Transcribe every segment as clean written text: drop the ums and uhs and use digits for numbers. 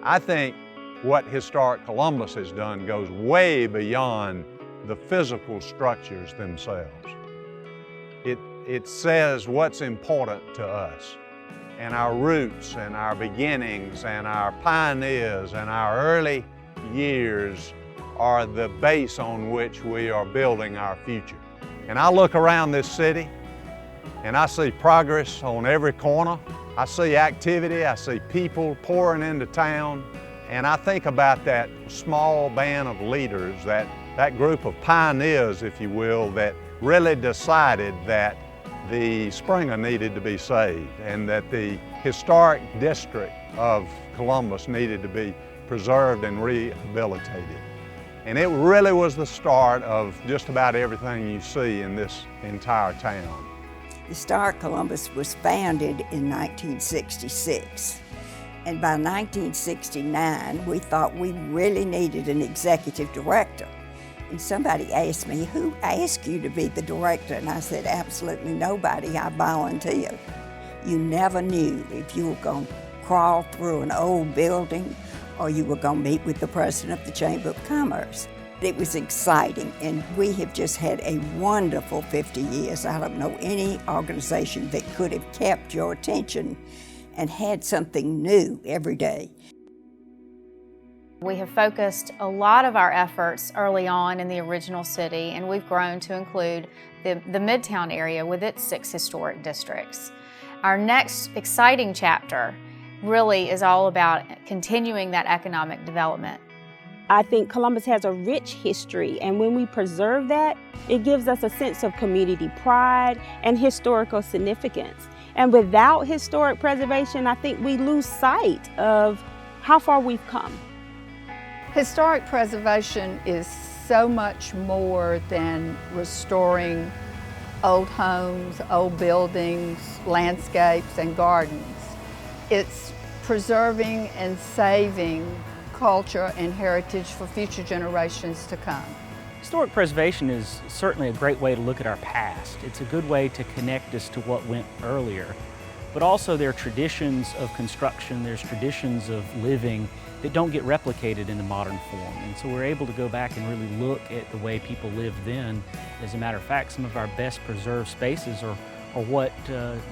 I think what Historic Columbus has done goes way beyond the physical structures themselves. It says what's important to us, and our roots and our beginnings and our pioneers and our early years are the base on which we are building our future. And I look around this city and I see progress on every corner. I see activity, I see people pouring into town, and I think about that small band of leaders, that group of pioneers, if you will, that really decided that the Springer needed to be saved and that the historic district of Columbus needed to be preserved and rehabilitated. And it really was the start of just about everything you see in this entire town. Historic Columbus was founded in 1966. And by 1969, we thought we really needed an executive director. And somebody asked me, who asked you to be the director? And I said, absolutely nobody, I volunteered. You never knew if you were going to crawl through an old building or you were going to meet with the president of the Chamber of Commerce. It was exciting, and we have just had a wonderful 50 years. I don't know any organization that could have kept your attention and had something new every day. We have focused a lot of our efforts early on in the original city, and we've grown to include the Midtown area with its 6 historic districts. Our next exciting chapter really is all about continuing that economic development. I think Columbus has a rich history, and when we preserve that, it gives us a sense of community pride and historical significance. And without historic preservation, I think we lose sight of how far we've come. Historic preservation is so much more than restoring old homes, old buildings, landscapes, and gardens. It's preserving and saving culture and heritage for future generations to come. Historic preservation is certainly a great way to look at our past. It's a good way to connect us to what went earlier. But also there are traditions of construction, there's traditions of living that don't get replicated in the modern form. And so we're able to go back and really look at the way people lived then. As a matter of fact, some of our best preserved spaces are what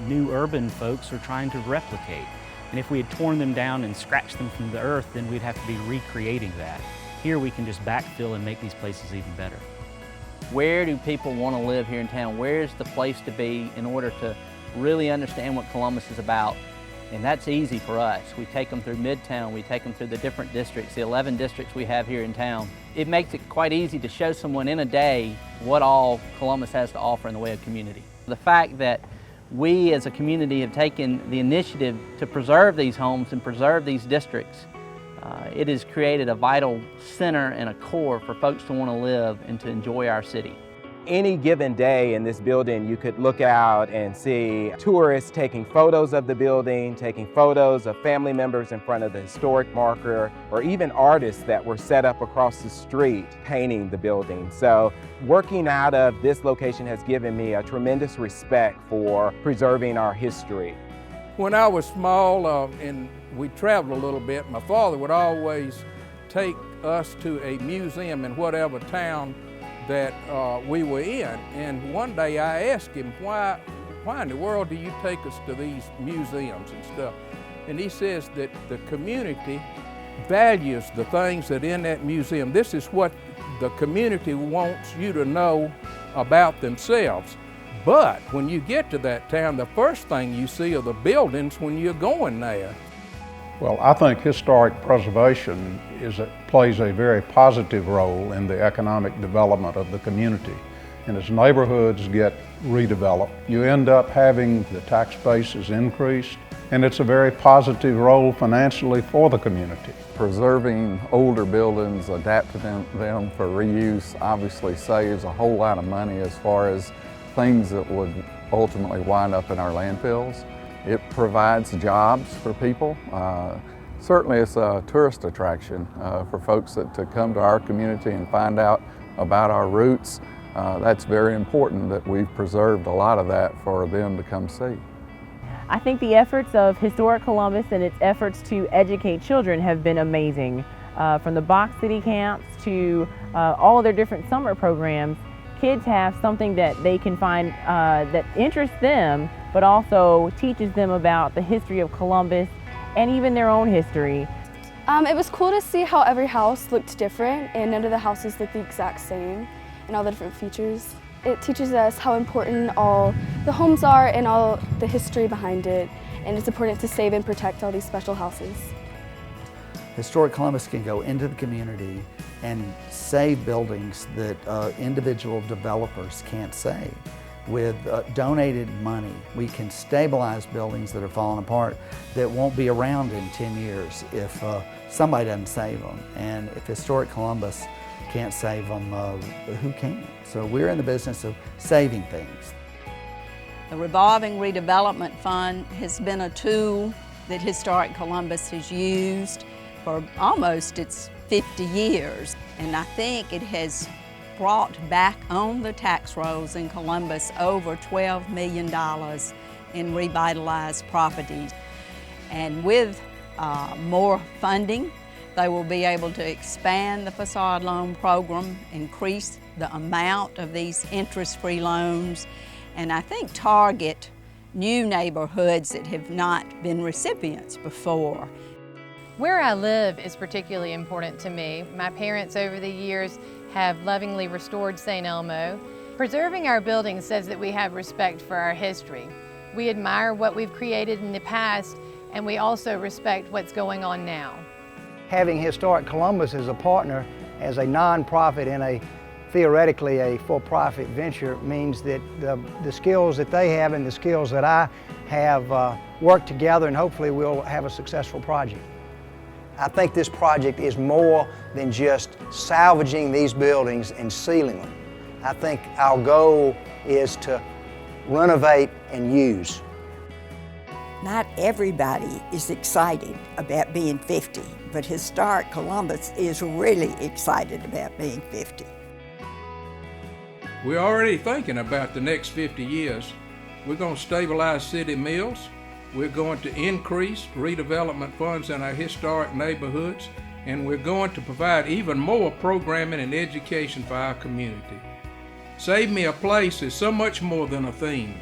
new urban folks are trying to replicate. And if we had torn them down and scratched them from the earth, then we'd have to be recreating that. Here we can just backfill and make these places even better. Where do people want to live here in town? Where's the place to be in order to really understand what Columbus is about? And that's easy for us. We take them through Midtown, we take them through the different districts, the 11 districts we have here in town. It makes it quite easy to show someone in a day what all Columbus has to offer in the way of community. The fact that we as a community have taken the initiative to preserve these homes and preserve these districts, it has created a vital center and a core for folks to want to live and to enjoy our city. Any given day in this building, you could look out and see tourists taking photos of the building, taking photos of family members in front of the historic marker, or even artists that were set up across the street painting the building. So working out of this location has given me a tremendous respect for preserving our history. When I was small and we traveled a little bit, my father would always take us to a museum in whatever town that we were in. And one day I asked him, why in the world do you take us to these museums and stuff? And he says that the community values the things that in that museum. This is what the community wants you to know about themselves. But when you get to that town, the first thing you see are the buildings when you're going there. Well, I think historic preservation plays a very positive role in the economic development of the community. And as neighborhoods get redeveloped, you end up having the tax base is increased, and it's a very positive role financially for the community. Preserving older buildings, adapting them for reuse obviously saves a whole lot of money as far as things that would ultimately wind up in our landfills. It provides jobs for people. Certainly it's a tourist attraction for folks to come to our community and find out about our roots. That's very important that we've preserved a lot of that for them to come see. I think the efforts of Historic Columbus and its efforts to educate children have been amazing. From the Box City camps to all of their different summer programs, kids have something that they can find that interests them, but also teaches them about the history of Columbus and even their own history. It was cool to see how every house looked different and none of the houses looked the exact same and all the different features. It teaches us how important all the homes are and all the history behind it, and it's important to save and protect all these special houses. Historic Columbus can go into the community and save buildings that individual developers can't save. With donated money, we can stabilize buildings that are falling apart that won't be around in 10 years if somebody doesn't save them. And if Historic Columbus can't save them, who can? So we're in the business of saving things. The Revolving Redevelopment Fund has been a tool that Historic Columbus has used for almost its 50 years. And I think it has brought back on the tax rolls in Columbus over $12 million in revitalized properties. And with more funding, they will be able to expand the facade loan program, increase the amount of these interest-free loans, and I think target new neighborhoods that have not been recipients before. Where I live is particularly important to me. My parents over the years have lovingly restored St. Elmo. Preserving our buildings says that we have respect for our history. We admire what we've created in the past, and we also respect what's going on now. Having Historic Columbus as a partner, as a nonprofit and theoretically a for-profit venture, means that the skills that they have and the skills that I have work together, and hopefully we'll have a successful project. I think this project is more than just salvaging these buildings and sealing them. I think our goal is to renovate and use. Not everybody is excited about being 50, but Historic Columbus is really excited about being 50. We're already thinking about the next 50 years. We're going to stabilize city mills. We're going to increase redevelopment funds in our historic neighborhoods, and we're going to provide even more programming and education for our community. Save Me a Place is so much more than a theme.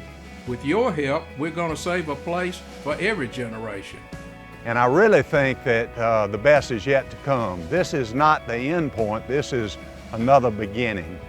With your help, we're going to save a place for every generation. And I really think that the best is yet to come. This is not the end point, this is another beginning.